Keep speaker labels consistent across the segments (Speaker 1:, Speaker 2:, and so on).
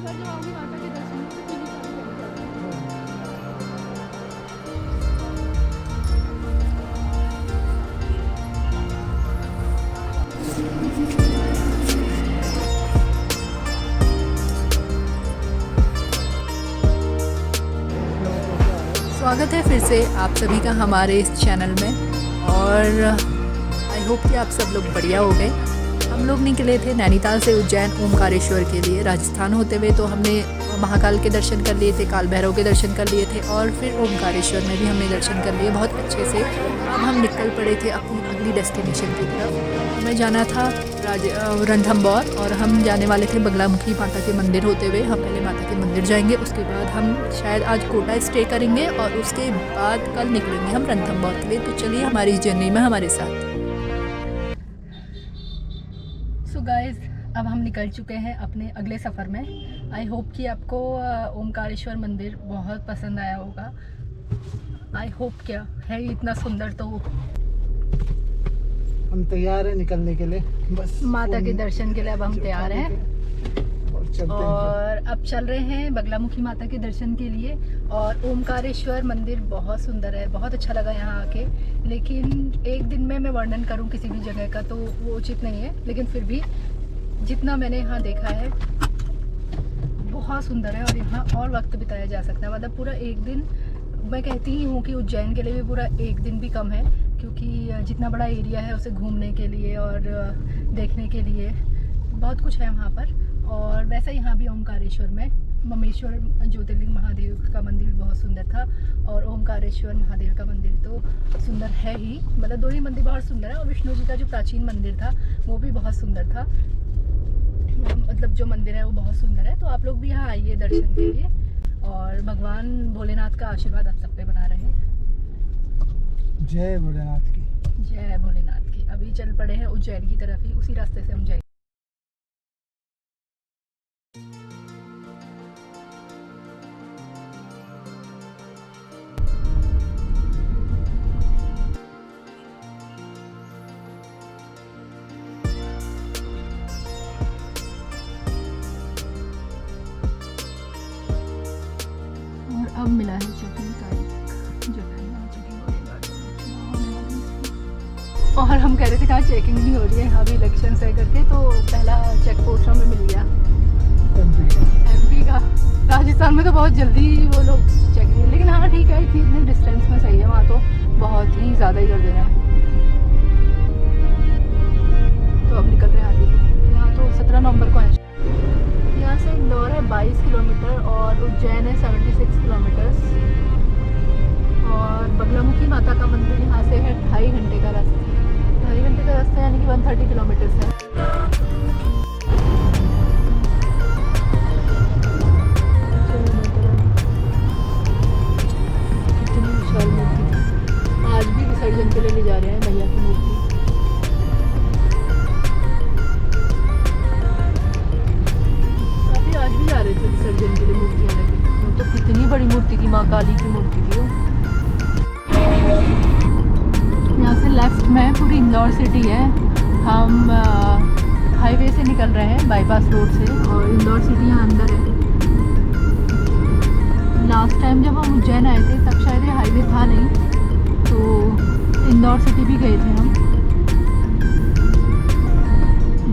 Speaker 1: बार जब आऊँगी माता के दर्शन में तो टीवी चालू करके स्वागत है फिर से आप सभी का हमारे इस चैनल में। और आई होप कि आप सब लोग बढ़िया हो गए। हम लोग निकले थे नैनीताल से उज्जैन ओमकारेश्वर के लिए राजस्थान होते हुए। तो हमने महाकाल के दर्शन कर लिए थे, काल भैरव के दर्शन कर लिए थे और फिर ओमकारेश्वर में भी हमने दर्शन कर लिए बहुत अच्छे से। अब हम निकल पड़े थे अपनी अगली डेस्टिनेशन की तरफ। हमें जाना था रणथंभौर और हम जाने वाले थे बगलामुखी माता के मंदिर होते हुए। हम पहले माता के मंदिर जाएंगे, उसके बाद हम शायद आज कोटा स्टे करेंगे और उसके बाद कल निकलेंगे हम रणथंभौर के लिए। तो चलिए हमारी इस जर्नी में हमारे साथ। सो गाइस, अब हम निकल चुके हैं अपने अगले सफ़र में। आई होप कि आपको ओमकारेश्वर मंदिर बहुत पसंद आया होगा। आई होप, क्या है इतना सुंदर। तो
Speaker 2: हम तैयार हैं निकलने के लिए, बस
Speaker 1: माता के दर्शन के लिए अब हम तैयार हैं और अब चल रहे हैं बगलामुखी माता के दर्शन के लिए। और ओमकारेश्वर मंदिर बहुत सुंदर है, बहुत अच्छा लगा यहाँ आके। लेकिन एक दिन में मैं वर्णन करूँ किसी भी जगह का तो वो उचित नहीं है, लेकिन फिर भी जितना मैंने यहाँ देखा है बहुत सुंदर है और यहाँ और वक्त बिताया जा सकता है। मतलब पूरा एक दिन, मैं कहती ही हूँ कि उज्जैन के लिए भी पूरा एक दिन भी कम है, क्योंकि जितना बड़ा एरिया है उसे घूमने के लिए और देखने के लिए बहुत कुछ है वहाँ पर। और वैसे यहाँ भी ओमकारेश्वर में ममेश्वर ज्योतिर्लिंग महादेव का मंदिर भी बहुत सुंदर था और ओमकारेश्वर महादेव का मंदिर तो सुंदर है ही। मतलब दो ही मंदिर बहुत सुंदर है और विष्णु जी का जो प्राचीन मंदिर था वो भी बहुत सुंदर था। मतलब जो मंदिर है वो बहुत सुंदर है। तो आप लोग भी यहाँ आइए दर्शन के लिए और भगवान भोलेनाथ का आशीर्वाद आप सब पे बना रहे।
Speaker 2: जय भोलेनाथ की,
Speaker 1: जय भोलेनाथ की। अभी चल पड़े हैं उज्जैन की तरफ ही, उसी रास्ते से हम जाएंगे। और अब मिला है चेकिंग का एक जगह, यहाँ चेकिंग और हम कह रहे थे कहाँ चेकिंग नहीं हो रही है, अभी इलेक्शन है करके। तो पहला चेक पोस्ट हमें मिल गया एमपी का। राजस्थान में तो बहुत जल्दी वो लोग चेकिंग, लेकिन हाँ ठीक है, इतने डिस्टेंस में सही है। वहाँ तो बहुत ही ज़्यादा ही कर दे रहे हैं। तो अब निकल रहे हैं आगे। यहाँ तो 17 नवंबर को है। यहाँ से इंदौर है 22 किलोमीटर और उज्जैन है 76 किलोमीटर्स। और बगलामुखी माता का मंदिर यहाँ से है 2.5 घंटे का रास्ता। 2.5 घंटे का रास्ता यानी कि 130 किलोमीटर्स है। कितनी विशाल मूर्ति थी। आज भी विसर्जन के लिए ले जा रहे हैं मैया की मूर्ति। काफी आज भी जा रहे थे विसर्जन के लिए मूर्तियाँ लेके। वो तो कितनी बड़ी मूर्ति थी, माँ काली की मूर्ति थी वो। यहाँ से लेफ्ट में पूरी इंदौर सिटी है। हम हाईवे से निकल रहे हैं, बाईपास रोड से, और इंदौर सिटी यहाँ अंदर है। लास्ट टाइम जब हम उज्जैन आए थे तब शायद ये हाईवे था नहीं, तो इंदौर सिटी भी गए थे हम।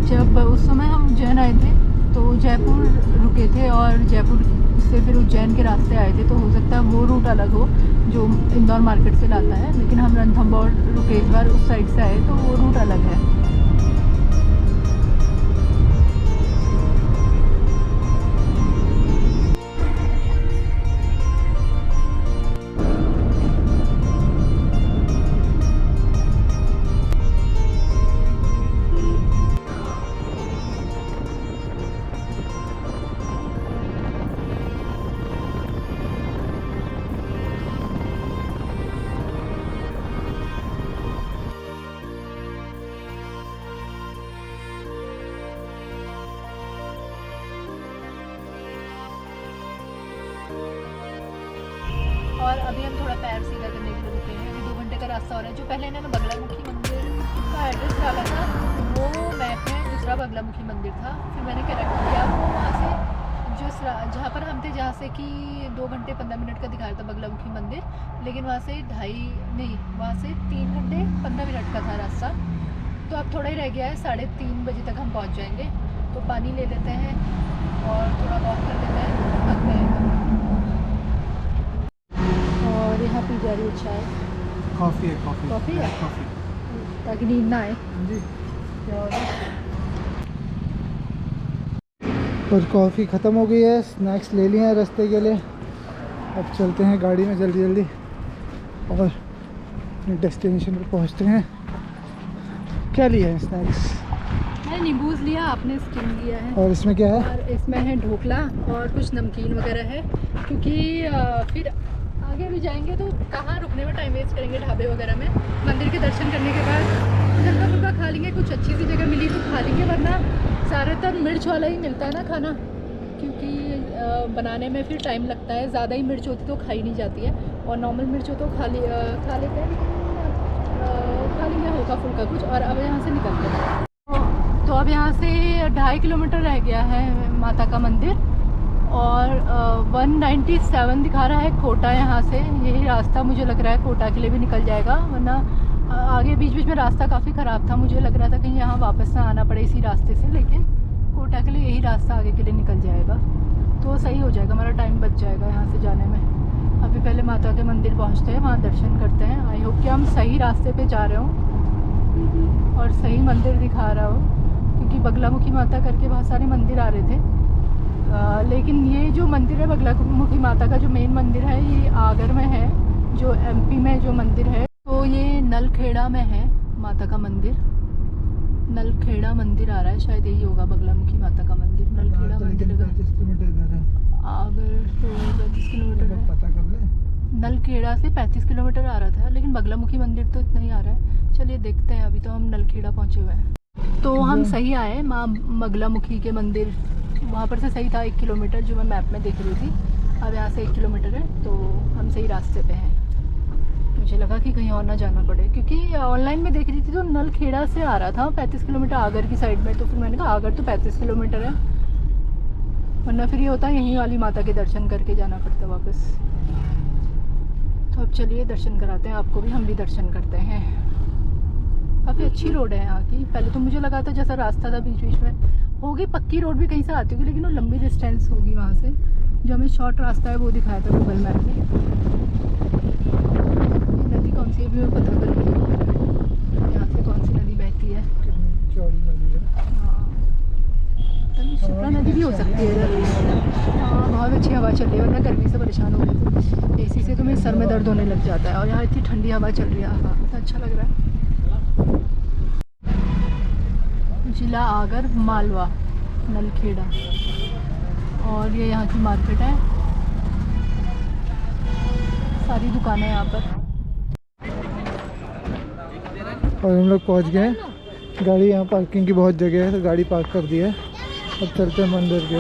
Speaker 1: जब उस समय हम उज्जैन आए थे तो जयपुर रुके थे और जयपुर से फिर उज्जैन के रास्ते आए थे। तो हो सकता है वो रूट अलग हो जो इंदौर मार्केट से लाता है, लेकिन हम रणथंभौर रुके इस बार, उस साइड से आए तो वो रूट अलग है। और अभी हम थोड़ा पैर सीधा करने के लिए रुके हैं। अभी 2 घंटे का रास्ता हो रहा है। जो पहले इन्होंने बगलामुखी मंदिर का एड्रेस डाला था वो मैप में दूसरा बगलामुखी मंदिर था। फिर मैंने करेक्ट किया, वो वहाँ से जहाँ पर हम थे, जहाँ से कि 2 घंटे 15 मिनट का दिखाया था बगलामुखी मंदिर, लेकिन वहाँ से वहाँ से 3 घंटे 15 मिनट का था रास्ता। तो अब थोड़ा ही रह गया है, 3:30 बजे तक हम पहुँच जाएंगे। तो पानी ले लेते हैं और थोड़ा वॉक कर लेते हैं, थक गए। और यहाँ पी जा रही है चाय,
Speaker 2: कॉफ़ी है।
Speaker 1: कॉफ़ी है,
Speaker 2: कॉफ़ी
Speaker 1: ताकि नींद ना आए।
Speaker 2: जी।
Speaker 1: और
Speaker 2: और कॉफ़ी ख़त्म हो गई है, स्नैक्स ले लिए हैं रास्ते के लिए। अब चलते हैं गाड़ी में जल्दी जल्दी और अपने डेस्टिनेशन पर पहुंचते हैं। क्या लिया है स्नैक्स?
Speaker 1: मैंने नींबूज लिया, आपने स्किन लिया है।
Speaker 2: और इसमें क्या है?
Speaker 1: और इसमें है ढोकला और कुछ नमकीन वगैरह है, क्योंकि फिर आगे भी जाएंगे तो कहाँ रुकने में टाइम वेस्ट करेंगे ढाबे वगैरह में। मंदिर के दर्शन करने के बाद हल्का फुल्का खा लेंगे, कुछ अच्छी सी जगह मिली तो खा लेंगे, वरना ज़्यादातर मिर्च वाला ही मिलता है ना खाना, क्योंकि बनाने में फिर टाइम लगता है। ज़्यादा ही मिर्च होती तो खाई नहीं जाती है, और नॉर्मल मिर्च हो तो खा लेते हैं, खा लेंगे हल्का फुल्का कुछ। और अब यहाँ से निकलते हैं। तो अब यहाँ से 2.5 किलोमीटर रह गया है माता का मंदिर, और 197 दिखा रहा है कोटा। यहाँ से यही रास्ता मुझे लग रहा है कोटा के लिए भी निकल जाएगा, वरना आगे बीच बीच में रास्ता काफ़ी ख़राब था। मुझे लग रहा था कहीं यहाँ वापस ना आना पड़े इसी रास्ते से, लेकिन कोटा के लिए यही रास्ता आगे के लिए निकल जाएगा, तो सही हो जाएगा, हमारा टाइम बच जाएगा यहाँ से जाने में। अभी पहले माता के मंदिर पहुँचते हैं, वहाँ दर्शन करते हैं। आई होप कि हम सही रास्ते पे जा रहे हों और सही मंदिर दिखा रहा हो, क्योंकि बगलामुखी माता करके बहुत सारे मंदिर आ रहे थे, लेकिन ये जो मंदिर है बगलामुखी माता का, जो मेन मंदिर है, ये आगर में है, जो MP में जो मंदिर है। तो ये नलखेड़ा में है माता का मंदिर, नलखेड़ा मंदिर आ रहा है, शायद यही होगा बगलामुखी माता का मंदिर। नलखेड़ा मंदिर
Speaker 2: 35 किलोमीटर इधर है।
Speaker 1: आगर तो 35 किलोमीटर है।
Speaker 2: पता कर ले।
Speaker 1: नलखेड़ा से 35 किलोमीटर आ रहा था, लेकिन बगलामुखी मंदिर तो इतना ही आ रहा है। चलिए देखते हैं, अभी तो हम नलखेड़ा पहुँचे हुए हैं। तो हम सही आए माँ बगलामुखी के मंदिर, वहाँ पर से सही था 1 किलोमीटर, जो मैं मैप में देख रही थी। अब यहाँ से 1 किलोमीटर है, तो हम सही रास्ते पे हैं। मुझे लगा कि कहीं और ना जाना पड़े, क्योंकि ऑनलाइन में देख रही थी तो नलखेड़ा से आ रहा था 35 किलोमीटर आगर की साइड में, तो फिर मैंने कहा आगर तो 35 किलोमीटर है, वरना फिर ये होता यहीं वाली माता के दर्शन करके जाना पड़ता वापस। तो अब चलिए दर्शन कराते हैं आपको भी, हम भी दर्शन करते हैं। काफ़ी अच्छी रोड है यहाँ की। पहले तो मुझे लगा था जैसा रास्ता था बीच बीच में होगी पक्की रोड भी कहीं से आती होगी, लेकिन वो लंबी डिस्टेंस होगी वहाँ से। जो हमें शॉर्ट रास्ता है वो दिखाया था गूगल मैप में। ये नदी कौन सी है भी मैं पता कर रही हूँ, यहाँ से कौन सी नदी बहती है।
Speaker 2: कितनी चौड़ी नदी है।
Speaker 1: हाँ, शिप्रा नदी भी हो सकती है इधर। हाँ, बहुत अच्छी हवा चल रही है, वरना गर्मी से परेशान हो गई थी। AC से तो मेरे सर में दर्द होने लग जाता है, और यहाँ इतनी ठंडी हवा चल रही है, हाँ तो अच्छा लग रहा है। जिला आगर मालवा नलखेड़ा, और ये यहाँ की मार्केट है, सारी दुकानें यहाँ पर।
Speaker 2: और हम लोग पहुँच गए हैं। गाड़ी यहाँ पार्किंग की बहुत जगह है, तो गाड़ी पार्क कर दी है। अब चलते हैं मंदिर के।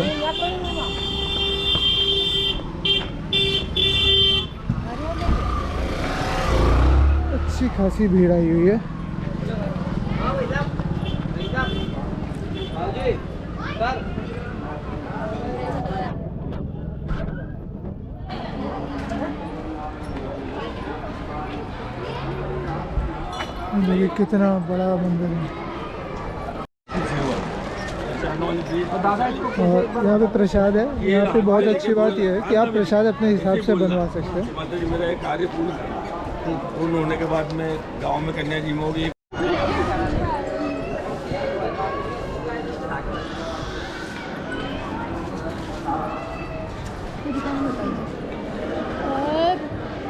Speaker 2: अच्छी खासी भीड़ आई हुई है। देखिए कितना बड़ा मंदिर है। और यहाँ पे प्रसाद है। यहाँ पे बहुत अच्छी बात यह है कि आप प्रसाद अपने हिसाब से बनवा सकते हैं।
Speaker 3: मेरा एक कार्य पूर्ण होने के बाद मैं गांव में कन्या जी में होगी।
Speaker 1: और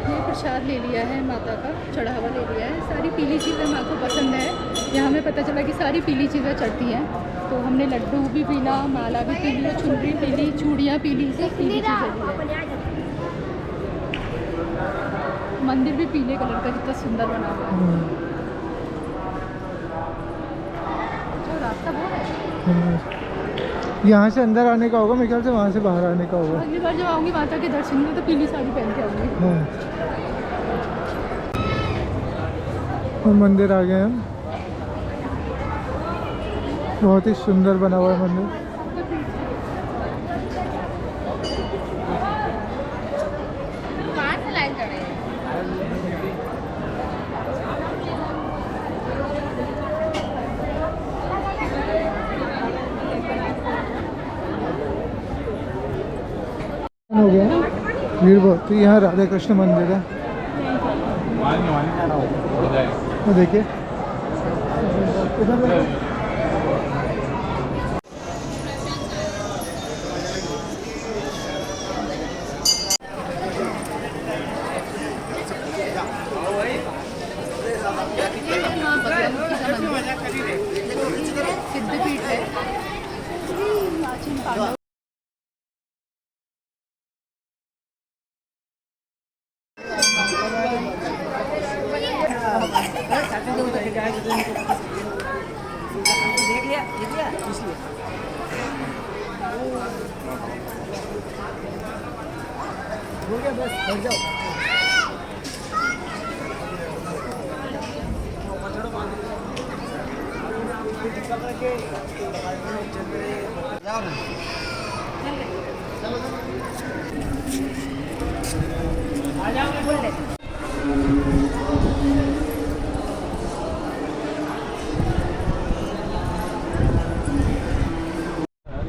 Speaker 1: ये प्रसाद ले लिया है माता का, चढ़ावा ले लिया है। सारी पीली चीज़ें माँ को पसंद है, यहाँ हमें पता चला कि सारी पीली चीज़ें चढ़ती हैं। तो हमने लड्डू भी पीला, माला भी पीली, चुनरी पीली, चूड़ियाँ पीली, सब पीली चीज़ें ली है। मंदिर भी पीले कलर का कितना सुंदर बना हुआ है। तो रास्ता वो है,
Speaker 2: यहाँ से अंदर आने का होगा, मेरे ख्याल से वहाँ से बाहर आने का होगा।
Speaker 1: अगली बार जब आऊँगी माता के दर्शन में तो पीली साड़ी पहन के आऊँगी।
Speaker 2: हाँ। और मंदिर आ गए हम। बहुत ही सुंदर बना हुआ है मंदिर। हो गया है, भीड़ बहुत थी। यहाँ राधा कृष्ण मंदिर है, वो देखिए इधर।
Speaker 1: सिद्धपीठ है, प्राचीन पांडव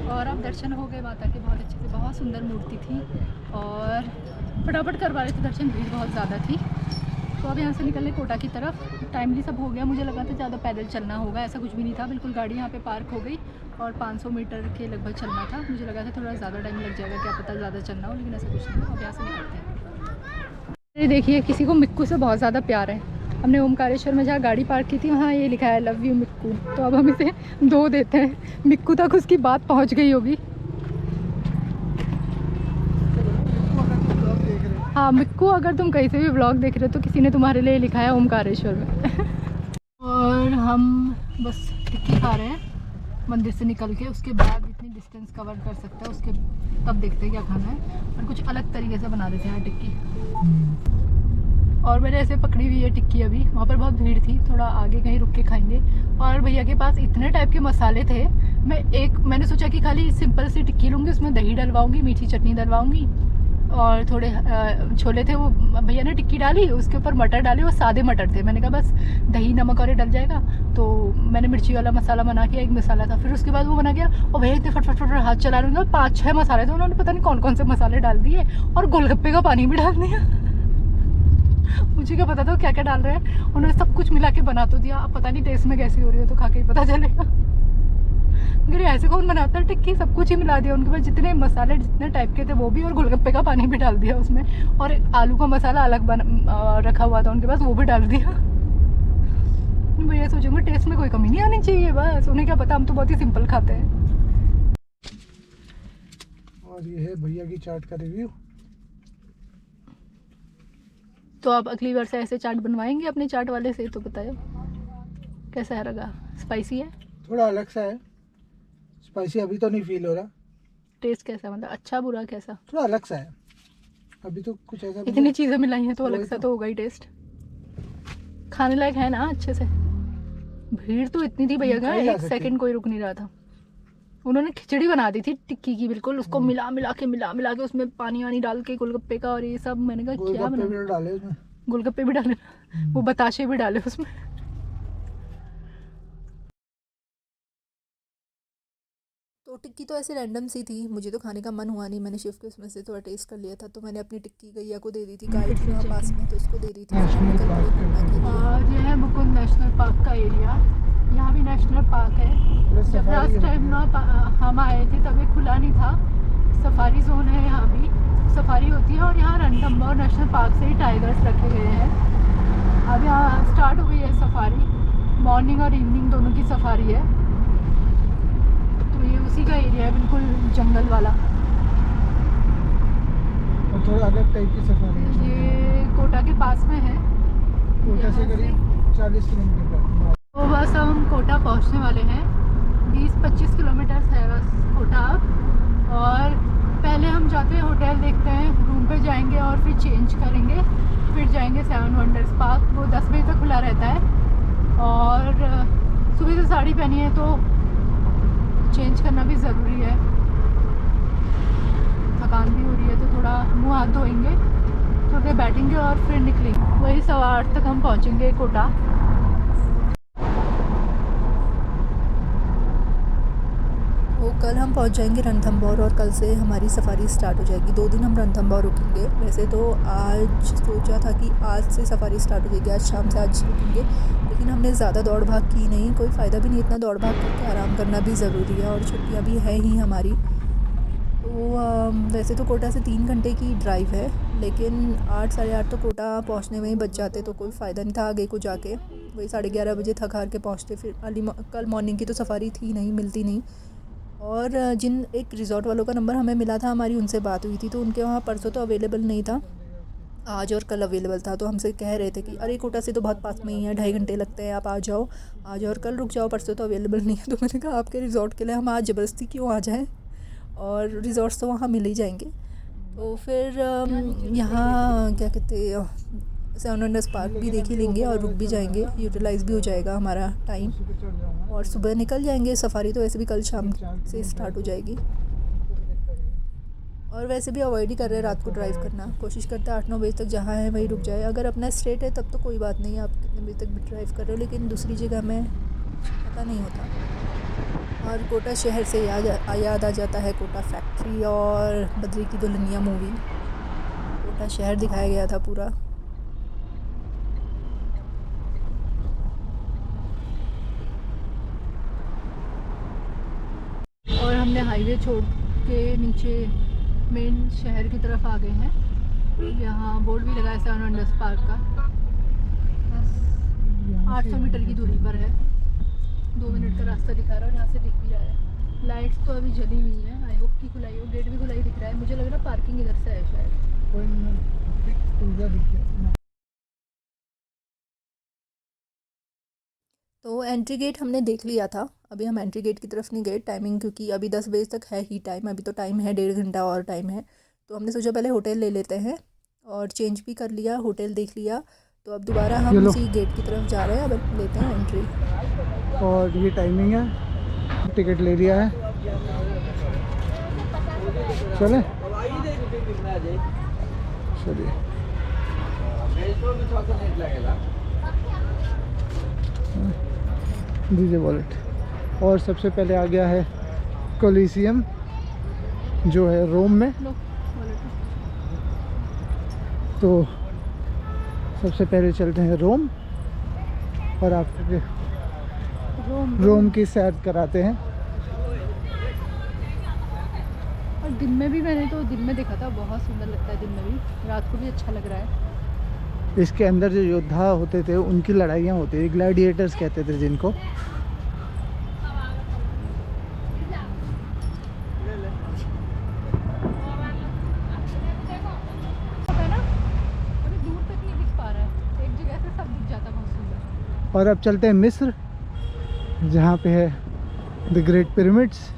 Speaker 1: और अब दर्शन हो गए माता के बहुत अच्छे से, बहुत सुंदर मूर्ति थी और फटाफट करवा रहे थे दर्शन, भीड़ बहुत ज़्यादा थी। तो अब यहाँ से निकलने कोटा की तरफ, टाइमली सब हो गया। मुझे लगा था ज़्यादा पैदल चलना होगा, ऐसा कुछ भी नहीं था, बिल्कुल गाड़ी यहाँ पे पार्क हो गई और 500 मीटर के लगभग चलना था। मुझे लगा था थोड़ा ज़्यादा टाइम लग जाएगा, क्या पता ज़्यादा चलना हो, लेकिन ऐसा कुछ नहीं। अब यहाँ से निकलते हैं। ये देखिए, किसी को मिक्कू से बहुत ज़्यादा प्यार है। हमने ओमकारेश्वर में जहाँ गाड़ी पार्क की थी वहाँ ये लिखा है लव यू मिक्कू, तो अब हम इसे 2 देते हैं। मिक्कू तक उसकी बात पहुँच गई होगी। हाँ मिक्कू, अगर तुम कहीं से भी व्लॉग देख रहे हो तो किसी ने तुम्हारे लिए लिखा है ओमकारेश्वर में। और हम बस टिक्की खा रहे हैं मंदिर से निकल के, उसके बाद जितनी डिस्टेंस कवर कर सकते हैं उसके तब देखते हैं क्या खाना है। और कुछ अलग तरीके से बना देते हैं टिक्की। और मैंने ऐसे पकड़ी हुई है टिक्की, अभी वहाँ पर बहुत भीड़ थी, थोड़ा आगे कहीं रुक के खाएंगे। और भैया के पास इतने टाइप के मसाले थे, मैंने सोचा कि खाली सिंपल सी टिक्की लूँगी, उसमें दही डलवाऊँगी, मीठी चटनी डलवाऊँगी और थोड़े छोले थे, वो भैया ने टिक्की डाली, उसके ऊपर मटर डाले, वो सादे मटर थे। मैंने कहा बस दही नमक और ये डल जाएगा। तो मैंने मिर्ची वाला मसाला बना के, एक मसाला था, फिर उसके बाद वो बना गया। और भैया इतने फट हाथ चला रहे हैं, 5-6 मसाले थे, उन्होंने पता नहीं कौन कौन से मसाले डाल दिए और गोलगप्पे का पानी भी डाल दिया। मुझे क्या पता था क्या क्या डाल रहे हैं, उन्होंने सब कुछ मिला के बना तो दिया। अब पता नहीं टेस्ट में कैसी हो रही हो, तो खा के ही पता चलेगा। मगर ऐसे कौन बनाता है टिक्की, सब कुछ ही मिला दिया उनके पास, जितने मसाले जितने टाइप के थे वो भी, और गोलगप्पे का पानी भी डाल दिया उसमें, और आलू का मसाला अलग रखा हुआ था उनके पास, वो भी डाल दिया। भैया सोचेंगे टेस्ट में कोई कमी नहीं आनी चाहिए, बस उन्हें क्या पता, हम तो बहुत ही सिंपल खाते हैं।
Speaker 2: और ये है भैया की चाट का रिव्यू।
Speaker 1: तो आप अगली बार से ऐसे चाट बनवाएंगे अपने चाट वाले से, तो बताओ कैसा है, लगा स्पाइसी है?
Speaker 2: थोड़ा अलग सा है, स्पाइसी अभी तो नहीं फील हो रहा।
Speaker 1: टेस्ट कैसा, मतलब अच्छा बुरा कैसा?
Speaker 2: थोड़ा अलग सा है, अभी तो कुछ ऐसा।
Speaker 1: इतनी चीज़ें मिलाई हैं तो अलग सा तो होगा ही टेस्ट। खाने लायक है ना अच्छे से? भीड़ तो इतनी थी भैया का, 1 सेकंड कोई रुक नहीं रहा था। उन्होंने खिचड़ी बना दी थी टिक्की की, बिल्कुल उसको मिला के उसमें पानी वानी डाल के गोलगप्पे का और ये सब। मैंने कहा क्या बना, गोलगप्पे भी डाले, वो बताशे भी डाले उसमें। तो टिक्की तो ऐसे रैंडम सी थी, मुझे तो खाने का मन हुआ नहीं, मैंने शिफ्ट के उसमें से थोड़ा टेस्ट कर लिया था। तो मैंने अपनी टिक्की गैया को दे दी थी, गाय थी वहाँ पास में, तो उसको दे दी थी। और ये है मुकुंद नेशनल पार्क का एरिया, यहाँ भी नेशनल पार्क है। जब लास्ट टाइम ना हम आए थे तब ये खुला नहीं था, सफारी जोन है, यहाँ भी सफारी होती है। और यहाँ रणथंभौर नेशनल पार्क से ही टाइगर्स रखे गए हैं। अब यहाँ स्टार्ट हो गई है सफारी, मॉर्निंग और इवनिंग दोनों की सफारी है। तो ये उसी का एरिया है, बिल्कुल जंगल वाला,
Speaker 2: और थोड़ा अलग टाइप की सफारी है।
Speaker 1: ये कोटा के पास में है,
Speaker 2: कोटा से करीब 40 किलोमीटर का।
Speaker 1: तो बस हम कोटा पहुंचने वाले हैं, 20-25 किलोमीटर है बस कोटा। और पहले हम जाते हैं होटल देखते हैं, रूम पे जाएंगे और फिर चेंज करेंगे, फिर जाएंगे 7 वंडर्स पार्क, वो 10 बजे तक खुला रहता है। और सुबह से साड़ी पहनी है तो चेंज करना भी ज़रूरी है, थकान भी हो रही है, तो थोड़ा मुँह हाथ धोएंगे, थोड़ी देर बैठेंगे और फिर निकलेंगे। वही 8:15 तक हम पहुँचेंगे कोटा। हो कल हम पहुंच जाएंगे रणथंभौर और कल से हमारी सफ़ारी स्टार्ट हो जाएगी। 2 दिन हम रणथंभौर रुकेंगे। वैसे तो आज सोचा था कि आज से सफ़ारी स्टार्ट हो जाएगी, आज शाम से आज रुकेंगे, लेकिन हमने ज़्यादा दौड़ भाग की नहीं, कोई फ़ायदा भी नहीं इतना दौड़ भाग करके, आराम करना भी ज़रूरी है और छुट्टियाँ भी है ही हमारी। तो वैसे तो कोटा से 3 घंटे की ड्राइव है, लेकिन 8 साढ़े 8 तो कोटा पहुंचने में ही बच जाते, तो कोई फ़ायदा नहीं था आगे को जाके। वही 11:30 बजे थक हार के पहुंचते। फिर कल मॉर्निंग की तो सफ़ारी थी नहीं, मिलती नहीं। और जिन एक रिज़ॉर्ट वालों का नंबर हमें मिला था, हमारी उनसे बात हुई थी, तो उनके वहाँ परसों तो अवेलेबल नहीं था, आज और कल अवेलेबल था। तो हमसे कह रहे थे कि अरे कोटा से तो बहुत पास में ही है, 2.5 घंटे लगते हैं, आप आ जाओ, आज और कल रुक जाओ, परसों तो अवेलेबल नहीं है। तो मैंने कहा आपके रिज़ॉर्ट के लिए हम आज ज़बरदस्ती क्यों आ जाएँ, और रिज़ॉर्ट्स तो वहाँ मिल ही जाएंगे। तो फिर यहाँ क्या कहते हैं, 7 वंडर्स पार्क भी देख ही लेंगे और रुक भी जाएंगे, यूटिलाइज़ भी हो जाएगा हमारा टाइम, और सुबह निकल जाएंगे। सफ़ारी तो वैसे भी कल शाम से स्टार्ट हो जाएगी, और वैसे भी अवॉइड ही कर रहे हैं रात को ड्राइव करना, कोशिश करते हैं 8-9 बजे तक जहाँ है वहीं रुक जाए। अगर अपना स्ट्रेट है तब तो कोई बात नहीं, आप कितने बजे तक भी ड्राइव कर रहे हो, लेकिन दूसरी जगह में पता नहीं होता। और कोटा शहर से याद आ जाता है कोटा फैक्ट्री और बद्री की दुल्हनिया मूवी। कोटा शहर दिखाया गया था पूरा। और हमने हाईवे छोड़ के नीचे मेन शहर की तरफ आ गए हैं। यहाँ बोर्ड भी लगा है 7 वंडर्स पार्क का, 800 मीटर की दूरी पर है, 2 मिनट का रास्ता दिखा रहा है, और यहाँ से दिख भी रहा है। लाइट्स तो अभी जली हुई हैं, आई होप कि खुलाई हो, गेट भी खुलाई दिख रहा है। मुझे लग रहा है पार्किंग इधर से है शायद। तो एंट्री गेट हमने देख लिया था, अभी हम एंट्री गेट की तरफ नहीं गए, टाइमिंग क्योंकि अभी 10 बजे तक है ही टाइम, अभी तो टाइम है 1.5 घंटा और टाइम है। तो हमने सोचा पहले होटल ले लेते हैं, और चेंज भी कर लिया, होटल देख लिया। तो अब दोबारा हम उसी गेट की तरफ जा रहे हैं, अब लेते हैं एंट्री।
Speaker 2: और ये टाइमिंग है, टिकट ले लिया है, चले चलिए। दीजिए वॉलेट। और सबसे पहले आ गया है कोलिसियम, जो है रोम में। तो सबसे पहले चलते हैं रोम, और आपके रोम की सैर कराते हैं।
Speaker 1: और दिन में भी मैंने तो दिन में देखा था, बहुत सुंदर लगता है दिन में भी, रात को भी अच्छा लग रहा है।
Speaker 2: इसके अंदर जो योद्धा होते थे उनकी लड़ाइयाँ होती थी, ग्लैडिएटर्स कहते थे जिनको।
Speaker 1: दूर तक नहीं दिख पा रहा है, एक जगह से सब दिख जाता, बहुत सुंदर।
Speaker 2: और अब चलते हैं मिस्र, जहाँ पे है द ग्रेट पिरामिड्स।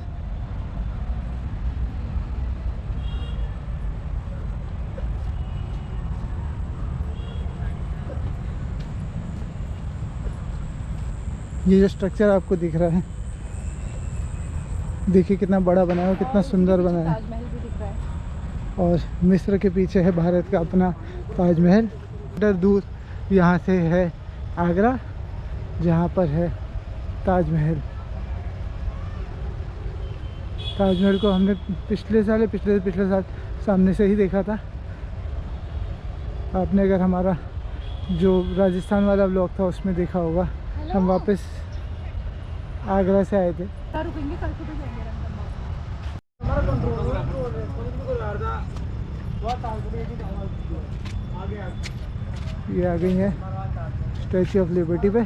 Speaker 2: ये जो स्ट्रक्चर आपको दिख रहा है, देखिए कितना बड़ा बना है, कितना सुंदर बना है।
Speaker 1: ताजमहल भी दिख रहा है।
Speaker 2: और मिस्र के पीछे है भारत का अपना ताजमहल। इधर दूर यहाँ से है आगरा, जहाँ पर है ताजमहल। ताजमहल को हमने पिछले साल सामने से ही देखा था। आपने अगर हमारा जो राजस्थान वाला ब्लॉग था उसमें देखा होगा, हम वापस आगरा से आए थे।
Speaker 1: रुकेंगे, कल सुबह जाएंगे
Speaker 2: ये आ गई है स्टैचू ऑफ लिबर्टी पे।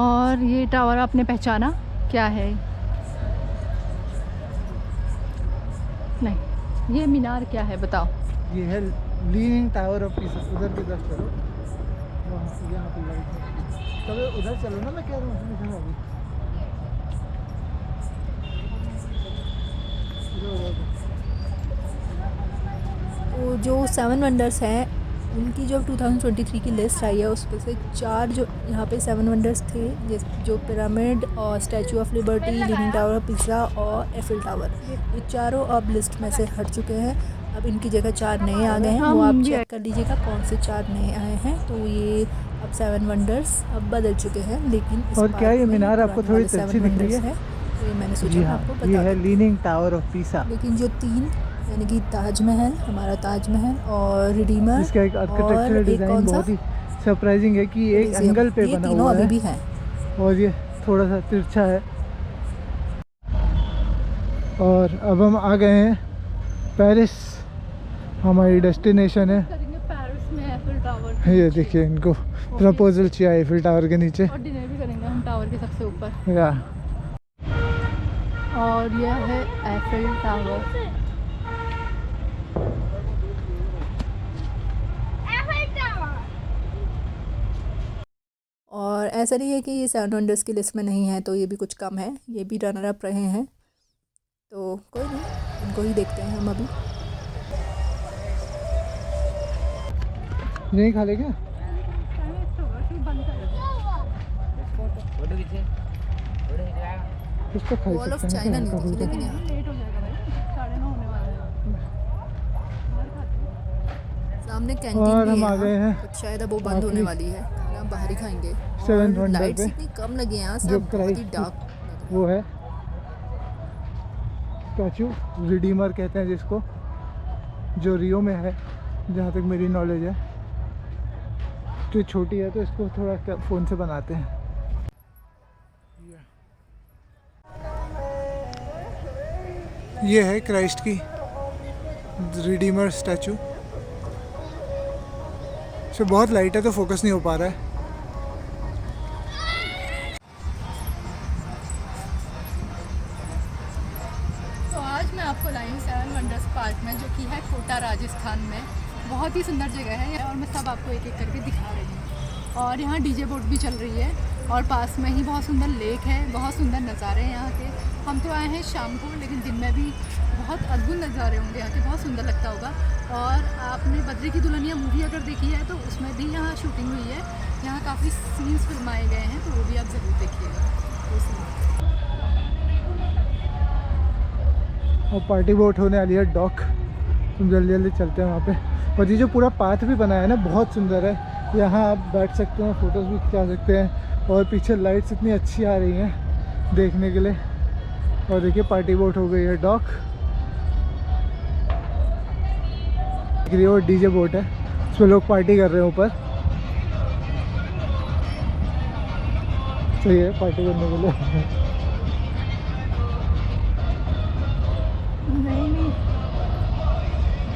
Speaker 1: और ये टावर आपने पहचाना क्या है? नहीं, ये मीनार क्या है बताओ?
Speaker 2: ये है लीनिंग टावर ऑफ पीसा। उधर की तरफ चलो, वहाँ से यहाँ पे लाइट है, तब उधर चलो ना, मैं कह रहा हूँ उसमें अभी।
Speaker 1: तो जो 7 वंडर्स हैं, उनकी जो 2023 की लिस्ट आई है, उस पर से 4 जो यहाँ पे 7 वंडर्स थे, जो पिरामिड और statue of liberty, leaning tower of pizza और एफिल टावर, ये चारों अब लिस्ट में से हट चुके हैं। अब इनकी जगह 4 नए आ गए हैं, वो आप चेक कर लीजिएगा कौन से 4 नए आए हैं। तो ये अब 7 वंडर्स अब बदल चुके हैं, लेकिन इस
Speaker 2: और क्या
Speaker 1: पार्क
Speaker 2: ये
Speaker 1: में
Speaker 2: मीनार आपको
Speaker 1: पुराने
Speaker 2: थोड़ी
Speaker 1: वाले
Speaker 2: तिरछी
Speaker 1: 7
Speaker 2: दिख रही
Speaker 1: वंडर्स
Speaker 2: है?
Speaker 1: हैं, तो ये मैंने सोचा
Speaker 2: जी
Speaker 1: मैं
Speaker 2: हाँ,
Speaker 1: आपको
Speaker 2: ये
Speaker 1: बता
Speaker 2: है
Speaker 1: देती
Speaker 2: लीनिंग टावर ऑफ पीसा,
Speaker 1: हूँ। लेकिन जो 3 यानी कि ताजमहल, हमारा ताजमहल और रिडीमर
Speaker 2: जिसका एक
Speaker 1: और
Speaker 2: आर्किटेक्चरल
Speaker 1: एक
Speaker 2: डिज़ाइन
Speaker 1: कौन सा
Speaker 2: बहुत ही सरप्राइजिंग है कि एक
Speaker 1: म्यूजियम,
Speaker 2: एंगल पे
Speaker 1: ये
Speaker 2: बना
Speaker 1: तीनों
Speaker 2: हुआ
Speaker 1: अभी
Speaker 2: है
Speaker 1: भी हैं।
Speaker 2: और ये थोड़ा सा तिरछा है। और अब हम आ गए हैं पेरिस, हमारी डेस्टिनेशन है।
Speaker 1: करेंगे पेरिस में एफिल टावर
Speaker 2: ये देखिए इनको प्रपोजल चाहिए एफिल टावर के नीचे।
Speaker 1: और डिनर भी करेंगे हम टावर के सबसे ऊपर।
Speaker 2: या
Speaker 1: और यह है एफिल टावर। और ऐसा नहीं है कि ये 7 वंडर्स की लिस्ट में नहीं है, तो ये भी कुछ कम है, ये भी रनर अप रहे हैं, तो कोई नहीं, इनको ही देखते हैं हम अभी।
Speaker 2: नहीं खा ले क्या? कुछ तो खा ही
Speaker 1: वॉल ऑफ
Speaker 2: सकते हैं
Speaker 1: चाइना नहीं
Speaker 2: हल्का
Speaker 1: दिखी,
Speaker 2: फुल्का।
Speaker 1: लेकिन यहाँ लेट हो जाएगा भाई, 9:30 होने वाले हैं। सामने कैंटीन
Speaker 2: और
Speaker 1: भी
Speaker 2: हम
Speaker 1: है
Speaker 2: आ गए हैं
Speaker 1: यहाँ, बट शायद अब वो बंद होने
Speaker 2: आखिरी
Speaker 1: वाली है, खाना बाहर ही खाएंगे।
Speaker 2: सेवेंथ
Speaker 1: और
Speaker 2: वंडर
Speaker 1: लाइट्स
Speaker 2: पे,
Speaker 1: इतनी कम लगी हैं यहाँ,
Speaker 2: जो
Speaker 1: सब बहुत ही
Speaker 2: क्राइस्ट
Speaker 1: डार्क लग रहा
Speaker 2: वो है स्टैचू, रिडीमर कहते हैं जिसको, जो रियो में है जहाँ तक मेरी नॉलेज है। तो छोटी है तो इसको थोड़ा फ़ोन से बनाते हैं। ये है क्राइस्ट की रिडीमर स्टैचू। से बहुत लाइट है तो फोकस नहीं हो पा रहा है।
Speaker 1: तो आज मैं आपको लाई हूँ 7 वंडर्स पार्क में, जो कि है कोटा राजस्थान में। बहुत ही सुंदर जगह है और मैं सब आपको एक एक करके दिखा रही हूँ। और यहाँ डीजे बोट भी चल रही है और पास में ही बहुत सुंदर लेक है, बहुत सुंदर नज़ारे हैं यहाँ के। हम तो आए हैं शाम को, लेकिन दिन में भी बहुत अद्भुत नज़ारे होंगे यहाँ के, बहुत सुंदर लगता होगा। और आपने बद्री की दुल्हनिया मूवी अगर देखी है तो उसमें भी यहाँ शूटिंग हुई है, यहाँ काफ़ी सीन्स फिल्माए गए हैं, तो वो भी आप ज़रूर देखिएगा।
Speaker 2: और पार्टी बोट होने वाली है डॉक, तुम जल्दी जल्दी चलते हैं वहाँ पे। और ये जो पूरा पाथ भी बनाया है ना, बहुत सुंदर है। यहाँ आप बैठ सकते हैं, फ़ोटोज़ भी खिंचा सकते हैं। और पीछे लाइट्स इतनी अच्छी आ रही हैं देखने के लिए। और देखिए पार्टी बोट हो गई है डॉक, और डीजे बोट है, उसमें लोग पार्टी कर रहे हैं ऊपर। सही है पार्टी करने के लिए।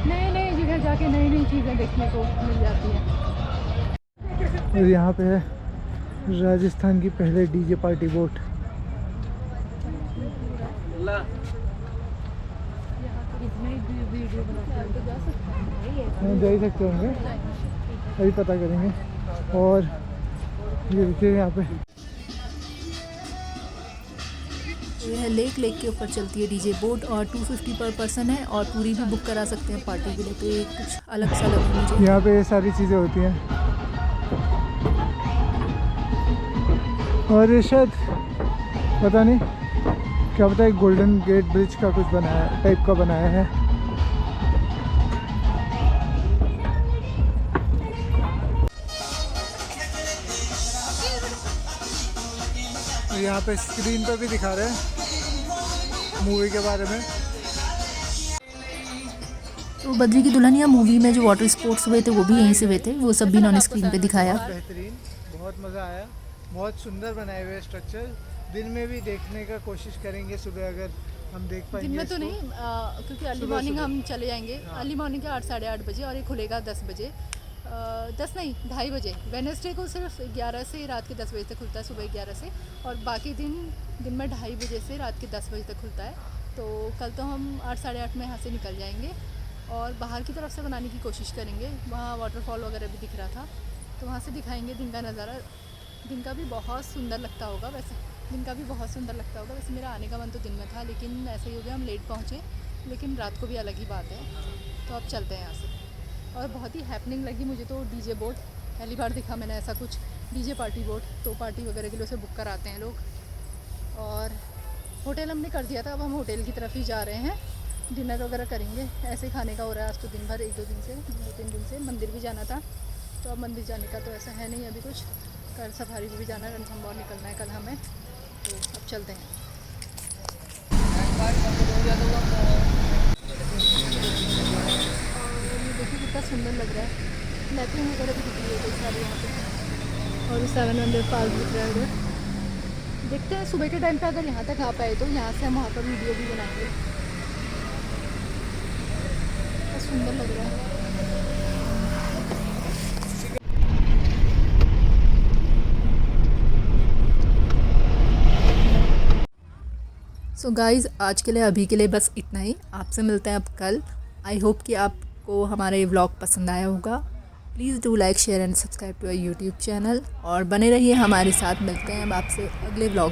Speaker 1: नई जगह जाके नई नई चीज़ें देखने को मिल जाती हैं।
Speaker 2: और यहाँ पे है राजस्थान की पहले डीजे पार्टी बोट। जा ही सकते होंगे, अभी पता करेंगे। और ये देखिए यहाँ पे
Speaker 1: ये है लेक के ऊपर चलती है डीजे बोट और 250 पर पर्सन है और पूरी भी बुक करा सकते हैं पार्टी के लिए, तो ये कुछ अलग सा लगा मुझे।
Speaker 2: यहाँ पे ये सारी चीज़ें होती हैं। और ये शायद पता नहीं क्या पता है, गोल्डन गेट ब्रिज का कुछ बनाया टाइप का बनाया है। यहाँ पे स्क्रीन पर भी दिखा रहे हैं मूवी के बारे में।
Speaker 1: तो बद्री की दुल्हनिया मूवी में जो वाटर स्पोर्ट्स हुए थे वो भी यहीं से हुए थे, वो सब भी इन्होंने स्क्रीन पे दिखाया।
Speaker 2: बेहतरीन, बहुत मज़ा आया, बहुत सुंदर बनाए हुए स्ट्रक्चर। दिन में भी देखने का कोशिश करेंगे, सुबह अगर हम देख पाएंगे।
Speaker 1: दिन में तो नहीं, क्योंकि अर्ली मॉर्निंग हम चले जाएंगे। अर्ली मॉर्निंग के 8 साढ़े 8 बजे और ये खुलेगा 10 बजे, 10 नहीं 2:30 बजे। वेडनेसडे को सिर्फ 11 से रात के 10 बजे तक खुलता है, सुबह 11 से। और बाकी दिन में 2:30 बजे से रात के 10 बजे तक खुलता है। तो कल तो हम 8 साढ़े 8 में यहाँ से निकल जाएंगे और बाहर की तरफ से बनाने की कोशिश करेंगे। वहाँ वाटरफॉल वगैरह भी दिख रहा था, तो वहाँ से दिखाएंगे दिन का नज़ारा। दिन का भी बहुत सुंदर लगता होगा, वैसे मेरा आने का मन तो दिन में था, लेकिन ऐसा ही हो गया, हम लेट पहुँचे। लेकिन रात को भी अलग ही बात है। तो अब चलते हैं यहाँ से। और बहुत ही हैपनिंग लगी मुझे तो डीजे बोट, पहली बार दिखा मैंने ऐसा कुछ, डीजे पार्टी बोट। तो पार्टी वगैरह के लिए उसे बुक कराते हैं लोग। और होटल हमने कर दिया था, अब हम होटल की तरफ ही जा रहे हैं, डिनर वगैरह करेंगे। ऐसे ही खाने का हो रहा है आज तो दिन भर, 2-3 दिन से। मंदिर भी जाना था, तो अब मंदिर जाने का तो ऐसा है नहीं अभी कुछ। कल सफारी पे भी जाना है, रणथंभौर निकलना है कल हमें, तो अब चलते हैं। और ये देखिए कितना सुंदर लग रहा है, लाइटिंग वगैरह भी दिख रही है कई सारी यहाँ पे। और 7 वंडर पार्क दिख रहा है उधर। देखते हैं सुबह के टाइम पे अगर यहाँ तक आ पाए तो यहाँ से हम वहाँ पर वीडियो भी बनाएंगे। बहुत सुंदर लग रहा है। सो गाइज़, आज के लिए अभी के लिए बस इतना ही। आपसे मिलते हैं अब कल। आई होप कि आपको हमारा ये व्लॉग पसंद आया होगा। Please do like share and subscribe to our YouTube channel और बने रहिए हमारे साथ। मिलते हैं अब आपसे अगले व्लॉग।